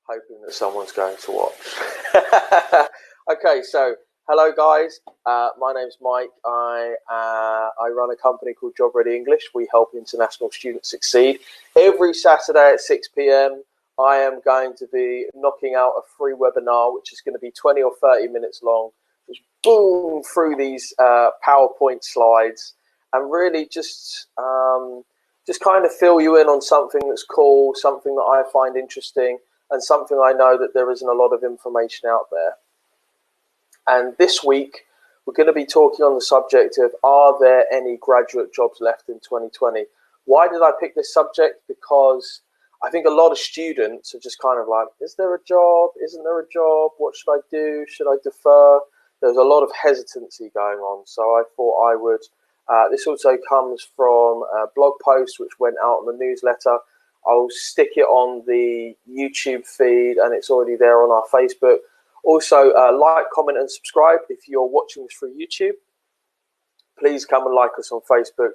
hoping that someone's going to watch. Okay, so hello guys. My name's Mike. I run a company called Job Ready English. We help international students succeed. Every Saturday at 6 p.m. I am going to be knocking out a free webinar, which is going to be 20 or 30 minutes long. Just boom through these PowerPoint slides and really just kind of fill you in on something that's cool, something that I find interesting, and something I know that there isn't a lot of information out there. And this week, we're going to be talking on the subject of, are there any graduate jobs left in 2020? Why did I pick this subject? Because I think a lot of students are just kind of like, is there a job? Isn't there a job? What should I do? Should I defer? There's a lot of hesitancy going on. So I thought I would. This also comes from a blog post which went out on the newsletter. I'll stick it on the YouTube feed, and it's already there on our Facebook. Also, like, comment, and subscribe if you're watching this through YouTube. Please come and like us on Facebook.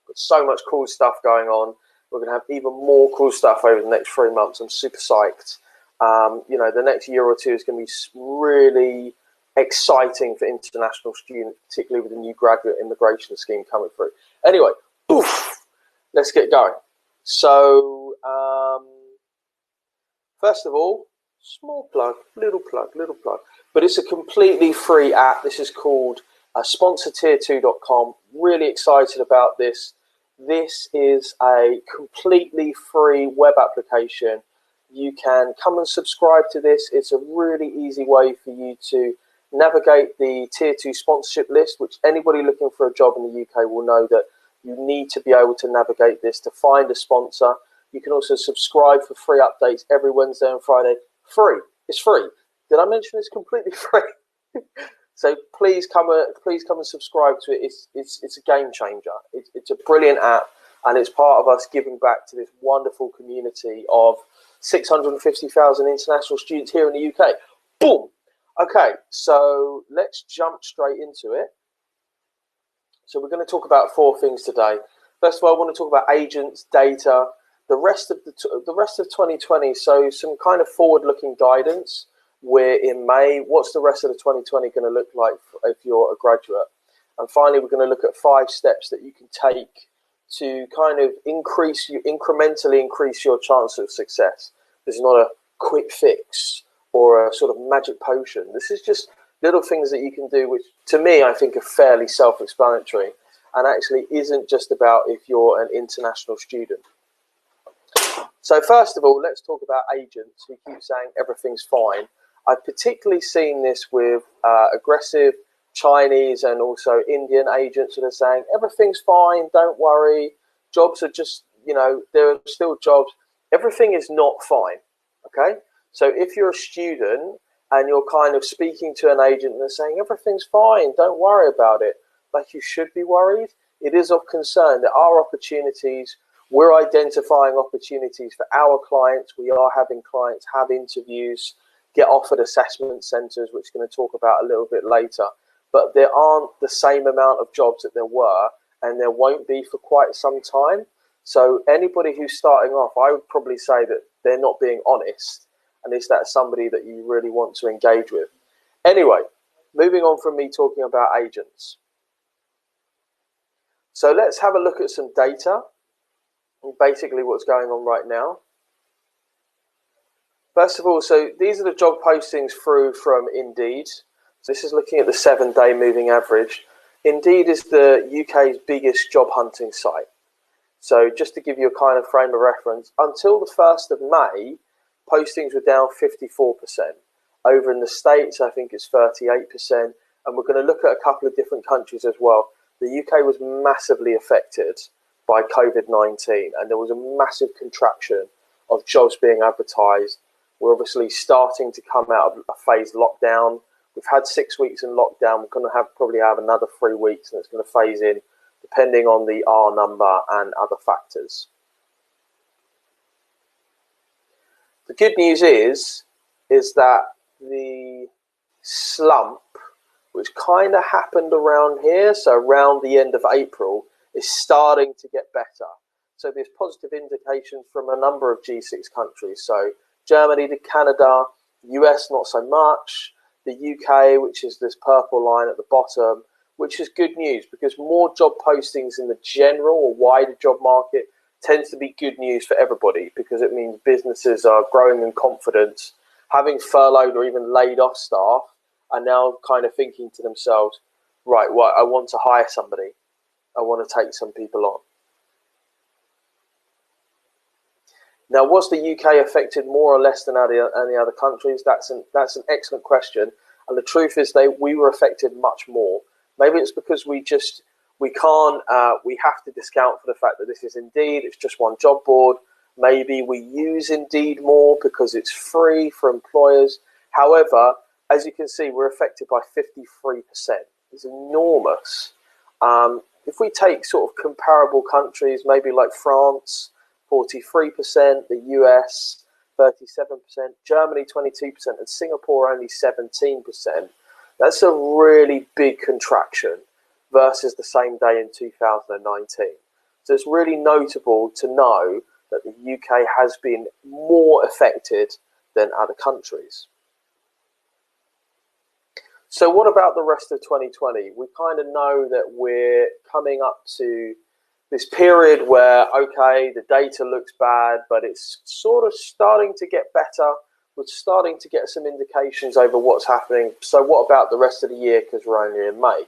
Got so much cool stuff going on. We're going to have even more cool stuff over the next 3 months. I'm super psyched. The next year or two is going to be really exciting for international students, particularly with the new graduate immigration scheme coming through. Anyway, poof, let's get going. So, first of all, small plug, little plug, but it's a completely free app. This is called sponsortier2.com. Really excited about this. This is a completely free web application. You can come and subscribe to this. It's a really easy way for you to navigate the Tier 2 sponsorship list, which anybody looking for a job in the UK will know that you need to be able to navigate this to find a sponsor. You can also subscribe for free updates every Wednesday and Friday. Free. It's free. Did I mention it's completely free? So please come and subscribe to it. It's a game changer. It's a brilliant app, and it's part of us giving back to this wonderful community of 650,000 international students here in the UK. Boom. Okay, so let's jump straight into it. So we're going to talk about 4 things today. First of all, I want to talk about agents, data, the rest of 2020. So some kind of forward-looking guidance. We're in May. What's the rest of the 2020 going to look like if you're a graduate? And finally, we're going to look at 5 steps that you can take to kind of incrementally increase your chance of success. This is not a quick fix or a sort of magic potion. This is just little things that you can do, which to me, I think are fairly self-explanatory and actually isn't just about if you're an international student. So first of all, let's talk about agents who keep saying everything's fine. I've particularly seen this with aggressive Chinese and also Indian agents that are saying everything's fine, don't worry, jobs are just, there are still jobs. Everything is not fine, okay? So if you're a student and you're kind of speaking to an agent and they're saying everything's fine, don't worry about it, like you should be worried, it is of concern. There are opportunities. We're identifying opportunities for our clients. We are having clients have interviews, get offered assessment centres, which we're going to talk about a little bit later. But there aren't the same amount of jobs that there were, and there won't be for quite some time. So anybody who's starting off, I would probably say that they're not being honest. And is that somebody that you really want to engage with? Anyway, moving on from me talking about agents. So let's have a look at some data. Basically what's going on right now. First of all, so these are the job postings through from Indeed. So this is looking at the 7-day moving average. Indeed is the UK's biggest job hunting site. So just to give you a kind of frame of reference, until the 1st of May, postings were down 54%. Over in the States, I think it's 38%. And we're going to look at a couple of different countries as well. The UK was massively affected by COVID-19, and there was a massive contraction of jobs being advertised. We're obviously starting to come out of a phased lockdown. We've had 6 weeks in lockdown. We're going to probably have another 3 weeks, and it's going to phase in depending on the R number and other factors. The good news is that the slump, which kind of happened around here, so around the end of April, is starting to get better. So there's positive indications from a number of G6 countries. So Germany to Canada, US not so much, the UK, which is this purple line at the bottom, which is good news because more job postings in the general or wider job market tends to be good news for everybody because it means businesses are growing in confidence, having furloughed or even laid off staff, are now kind of thinking to themselves, right, well, I want to hire somebody. I want to take some people on. Now, was the UK affected more or less than any other countries? That's an excellent question. And the truth is we were affected much more. Maybe it's because we have to discount for the fact that this is Indeed, it's just one job board. Maybe we use Indeed more because it's free for employers. However, as you can see, we're affected by 53%. It's enormous. If we take sort of comparable countries, maybe like France, 43%, the US, 37%, Germany, 22%, and Singapore, only 17%. That's a really big contraction versus the same day in 2019. So it's really notable to know that the UK has been more affected than other countries. So what about the rest of 2020? We kind of know that we're coming up to this period where, okay, the data looks bad, but it's sort of starting to get better. We're starting to get some indications over what's happening. So what about the rest of the year, because we're only in May?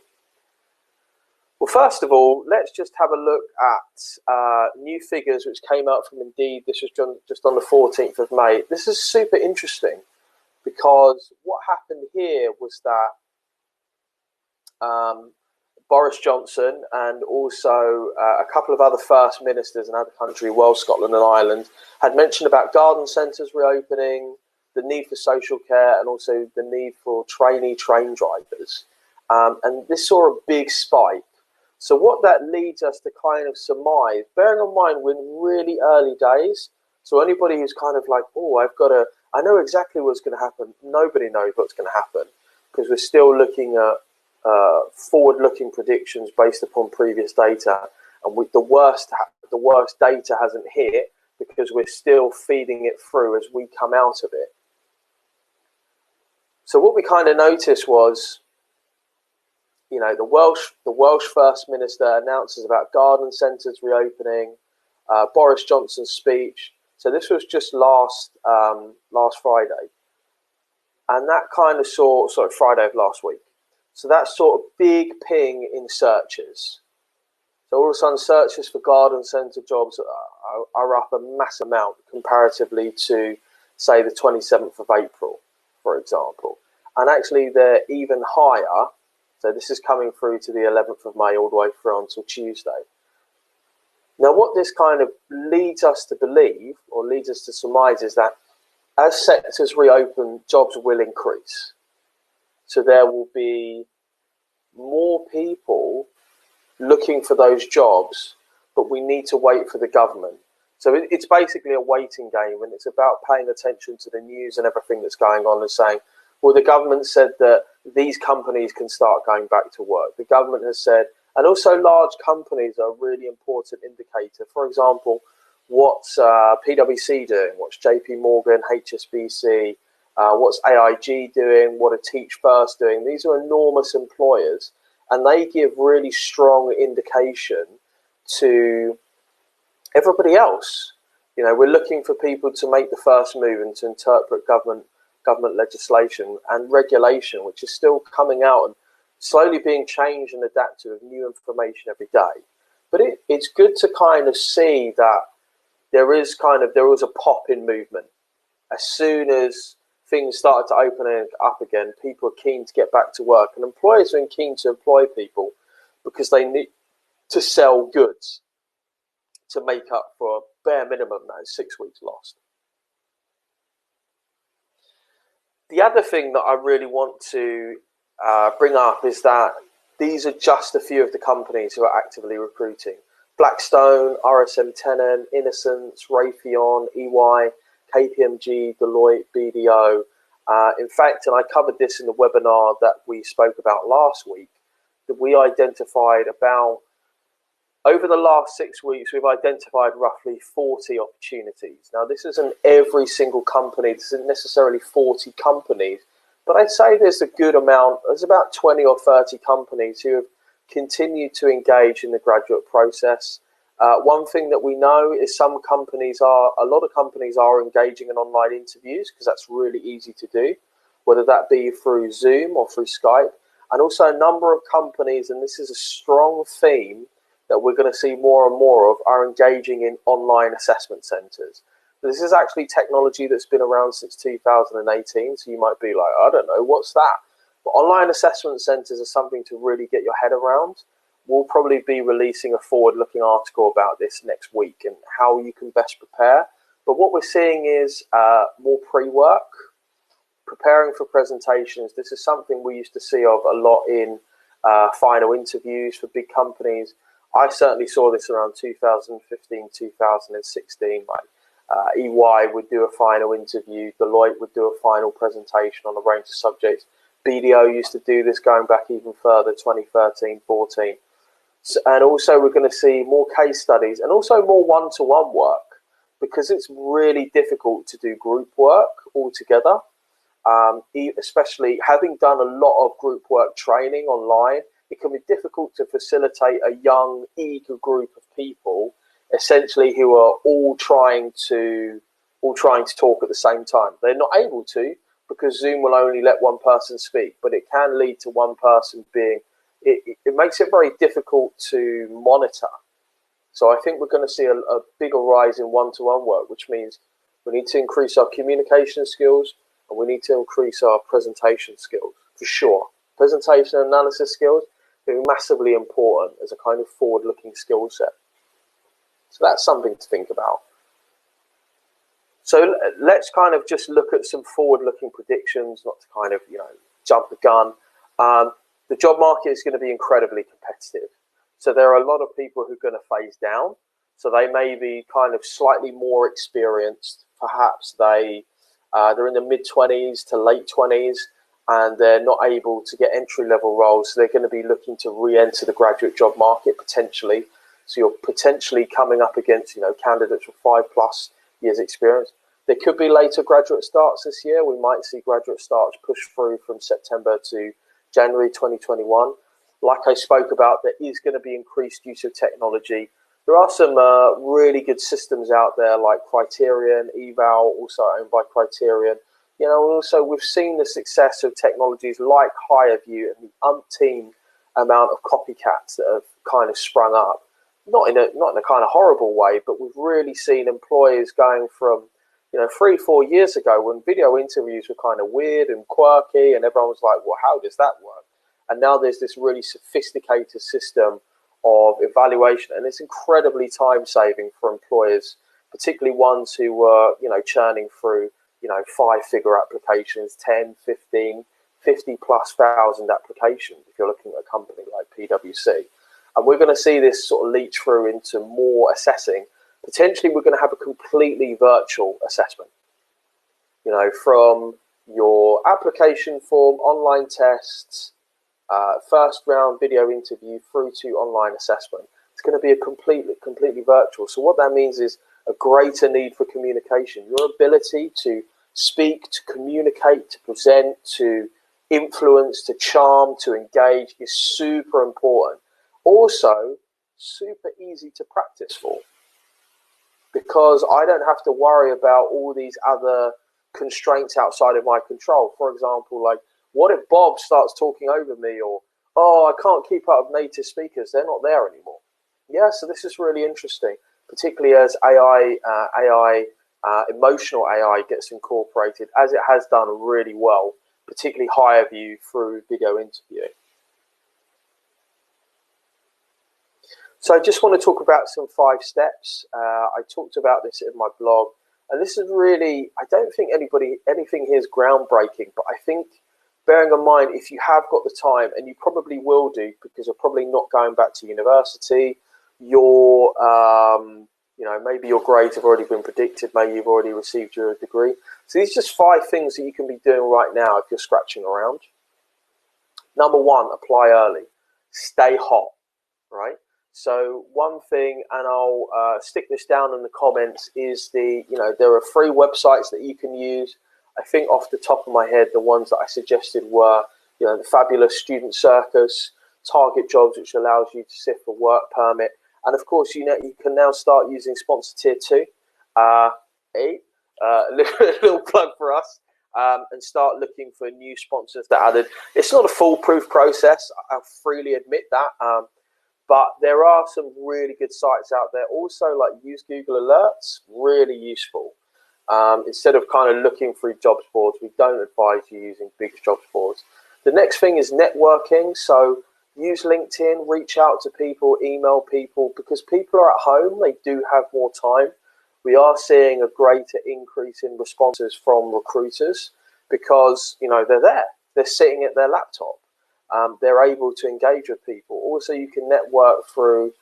Well, first of all, let's just have a look at new figures which came out from Indeed. This was just on the 14th of May. This is super interesting because what happened here was that Boris Johnson and also a couple of other first ministers in other countries, Wales, Scotland and Ireland, had mentioned about garden centres reopening, the need for social care and also the need for trainee train drivers. And this saw a big spike. So what that leads us to kind of surmise, bearing in mind we're in really early days, so anybody who's kind of like, oh, I know exactly what's going to happen. Nobody knows what's going to happen because we're still looking at forward-looking predictions based upon previous data, and the worst data hasn't hit because we're still feeding it through as we come out of it. So what we kind of noticed was, you know, the Welsh First Minister announces about garden centres reopening, Boris Johnson's speech. So this was just last Friday, and that kind of Friday of last week. So that sort of big ping in searches. So all of a sudden, searches for garden centre jobs are up a mass amount comparatively to, say, the 27th of April, for example. And actually, they're even higher. So this is coming through to the 11th of May all the way through until Tuesday. Now, what this kind of leads us to believe, or leads us to surmise, is that as sectors reopen, jobs will increase. So there will be more people looking for those jobs, but we need to wait for the government. So it's basically a waiting game, and it's about paying attention to the news and everything that's going on and saying, well, the government said that these companies can start going back to work. The government has said, and also large companies are a really important indicator. For example, what's PwC doing? What's JP Morgan, HSBC, what's AIG doing? What are Teach First doing? These are enormous employers, and they give really strong indication to everybody else. You know, we're looking for people to make the first move and to interpret government legislation and regulation, which is still coming out and slowly being changed and adapted with new information every day. But it's good to kind of see that there was a pop in movement. As soon as things started to open up again, people are keen to get back to work, and employers are keen to employ people because they need to sell goods to make up for a bare minimum that is 6 weeks lost. The other thing that I really want to bring up is that these are just a few of the companies who are actively recruiting. Blackstone, RSM Tennant, Innocence, Raytheon, EY, KPMG, Deloitte, BDO. In fact, and I covered this in the webinar that we spoke about last week, that we identified about Over the last 6 weeks, we've identified roughly 40 opportunities. Now, this isn't every single company. This isn't necessarily 40 companies, but I'd say there's a good amount. There's about 20 or 30 companies who have continued to engage in the graduate process. One thing that we know is a lot of companies are engaging in online interviews because that's really easy to do, whether that be through Zoom or through Skype. And also a number of companies, and this is a strong theme that we're going to see more and more of, are engaging in online assessment centres. This is actually technology that's been around since 2018, so you might be like, I don't know, what's that? But online assessment centres are something to really get your head around. We'll probably be releasing a forward-looking article about this next week and how you can best prepare. But what we're seeing is more pre-work, preparing for presentations. This is something we used to see of a lot in final interviews for big companies. I certainly saw this around 2015, 2016. EY would do a final interview, Deloitte would do a final presentation on a range of subjects. BDO used to do this going back even further, 2013, 14. And also we're going to see more case studies and also more one-to-one work, because it's really difficult to do group work altogether. Especially having done a lot of group work training online, it can be difficult to facilitate a young, eager group of people, essentially, who are all trying to talk at the same time. They're not able to, because Zoom will only let one person speak, but it can lead to one person being. It makes it very difficult to monitor. So I think we're going to see a bigger rise in one-to-one work, which means we need to increase our communication skills and we need to increase our presentation skills, for sure. Presentation and analysis skills are massively important as a kind of forward-looking skill set. So that's something to think about. So let's kind of just look at some forward-looking predictions, not to kind of, jump the gun. The job market is going to be incredibly competitive. So there are a lot of people who are going to phase down. So they may be kind of slightly more experienced. Perhaps they're in the mid-20s to late 20s, and they're not able to get entry-level roles. So they're going to be looking to re-enter the graduate job market potentially. So you're potentially coming up against, candidates with 5+ years experience. There could be later graduate starts this year. We might see graduate starts push through from September to January 2021. Like I spoke about, there is going to be increased use of technology. There are some really good systems out there like Criterion, Eval, also owned by Criterion. Also we've seen the success of technologies like HireVue and the umpteen amount of copycats that have kind of sprung up. Not in a kind of horrible way, but we've really seen employers going from 3-4 years ago, when video interviews were kind of weird and quirky and everyone was like, well, how does that work? And now there's this really sophisticated system of evaluation, and it's incredibly time-saving for employers, particularly ones who were, churning through, 5-figure applications, 10, 15, 50,000+ applications, if you're looking at a company like PwC. And we're going to see this sort of leach through into more assessing. Potentially, we're going to have a completely virtual assessment. From your application form, online tests, first round video interview through to online assessment. It's going to be a completely virtual. So what that means is a greater need for communication. Your ability to speak, to communicate, to present, to influence, to charm, to engage is super important. Also, super easy to practice for, because I don't have to worry about all these other constraints outside of my control. For example, like, what if Bob starts talking over me, or, I can't keep up with native speakers, they're not there anymore. Yeah, so this is really interesting, particularly as emotional AI gets incorporated, as it has done really well, particularly HireVue through video interviewing. So I just want to talk about some 5 steps. I talked about this in my blog, and this is really, I don't think anything here is groundbreaking, but I think, bearing in mind, if you have got the time, and you probably will do, because you're probably not going back to university, maybe your grades have already been predicted, maybe you've already received your degree. So these are just 5 things that you can be doing right now if you're scratching around. Number 1, apply early. Stay hot, right? So one thing, and I'll stick this down in the comments, is there are free websites that you can use. I think off the top of my head, the ones that I suggested were, the Fabulous Student Circus, Target Jobs, which allows you to sift for work permit. And of course, you can now start using Sponsor Tier 2. Little plug for us. And start looking for new sponsors that added. It's not a foolproof process, I'll freely admit that. But there are some really good sites out there. Also, like use Google Alerts, really useful. Instead of kind of looking through jobs boards, we don't advise you using big jobs boards. The next thing is networking. So use LinkedIn, reach out to people, email people, because people are at home, they do have more time. We are seeing a greater increase in responses from recruiters because, they're there. They're sitting at their laptop. They're able to engage with people. Also, you can network through,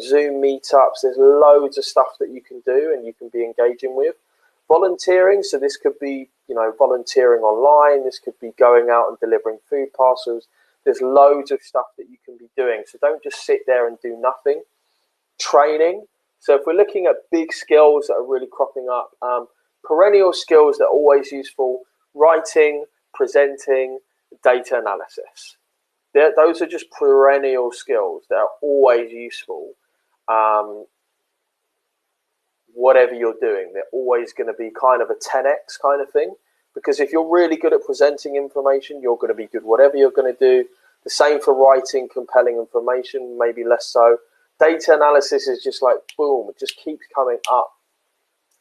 Zoom meetups. There's loads of stuff that you can do and you can be engaging with. Volunteering, so this could be, volunteering online. This could be going out and delivering food parcels. There's loads of stuff that you can be doing. So don't just sit there and do nothing. Training. So if we're looking at big skills that are really cropping up, perennial skills that are always useful, writing, presenting, data analysis. Those are just perennial skills that are always useful. Whatever you're doing, they're always going to be kind of a 10x kind of thing. Because if you're really good at presenting information, you're going to be good whatever you're going to do. The same for writing compelling information, maybe less so. Data analysis is just like, boom, it just keeps coming up.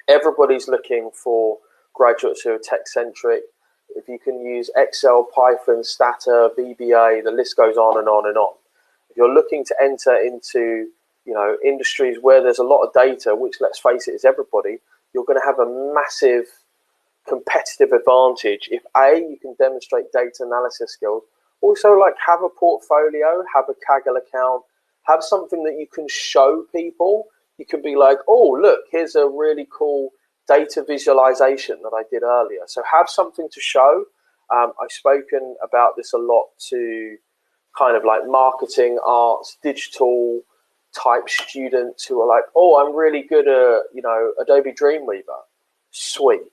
Everybody's looking for graduates who are tech-centric. If you can use Excel, Python, Stata, VBA, the list goes on and on and on. If you're looking to enter into, industries where there's a lot of data, which, let's face it, is everybody, you're going to have a massive competitive advantage if, A, you can demonstrate data analysis skills. Also, like, have a portfolio, have a Kaggle account, have something that you can show people. You can be like, oh, look, here's a really cool data visualization that I did earlier. So have something to show. I've spoken about this a lot to kind of like marketing, arts, digital type students who are like, oh, I'm really good at, Adobe Dreamweaver. Sweet.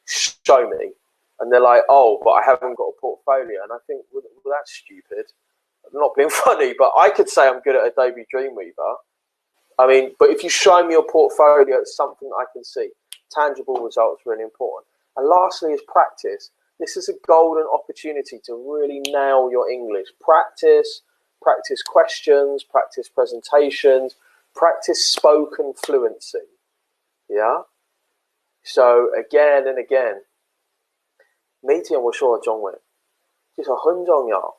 Show me. And they're like, oh, but I haven't got a portfolio. And I think, well, that's stupid. I'm not being funny, but I could say I'm good at Adobe Dreamweaver. I mean, but if you show me your portfolio, it's something I can see. Tangible results are really important. And lastly is practice. This is a golden opportunity to really nail your English. Practice questions, practice presentations, practice spoken fluency. Yeah? So again and again, 每天我说中文，这是很重要。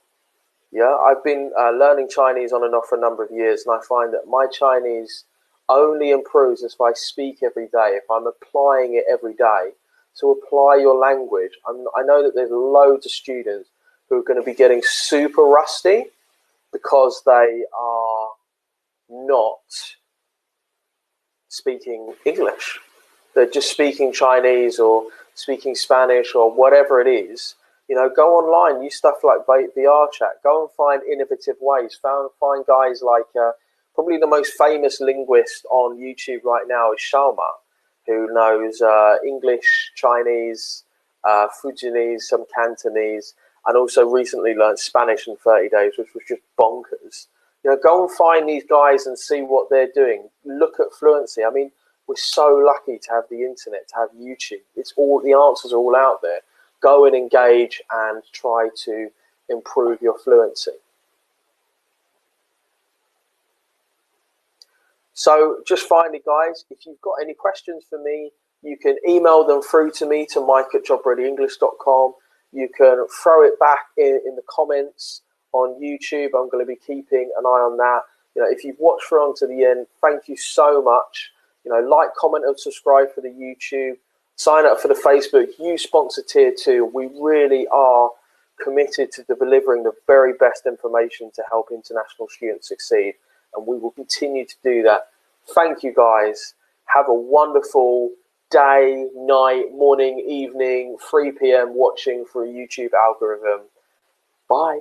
Yeah, I've been learning Chinese on and off for a number of years, and I find that my Chinese only improves if I speak every day, if I'm applying it every day. So apply your language. I know that there's loads of students who are going to be getting super rusty because they are not speaking English. They're just speaking Chinese or speaking Spanish or whatever it is. Go online, use stuff like VR chat. Go and find innovative ways. Find guys like probably the most famous linguist on YouTube right now is Sharma, who knows English, Chinese, Fujianese, some Cantonese, and also recently learned Spanish in 30 days, which was just bonkers. Go and find these guys and see what they're doing. Look at fluency. I mean, we're so lucky to have the internet, to have YouTube. The answers are all out there. Go and engage and try to improve your fluency. So just finally, guys, if you've got any questions for me, you can email them through to me to mike@jobreadyenglish.com. You can throw it back in the comments on YouTube. I'm going to be keeping an eye on that. If you've watched through on to the end, thank you so much. Like, comment, and subscribe for the YouTube. Sign up for the Facebook. Use Sponsor Tier 2. We really are committed to delivering the very best information to help international students succeed. And we will continue to do that. Thank you, guys. Have a wonderful day, night, morning, evening, 3 p.m. watching through YouTube algorithm. Bye.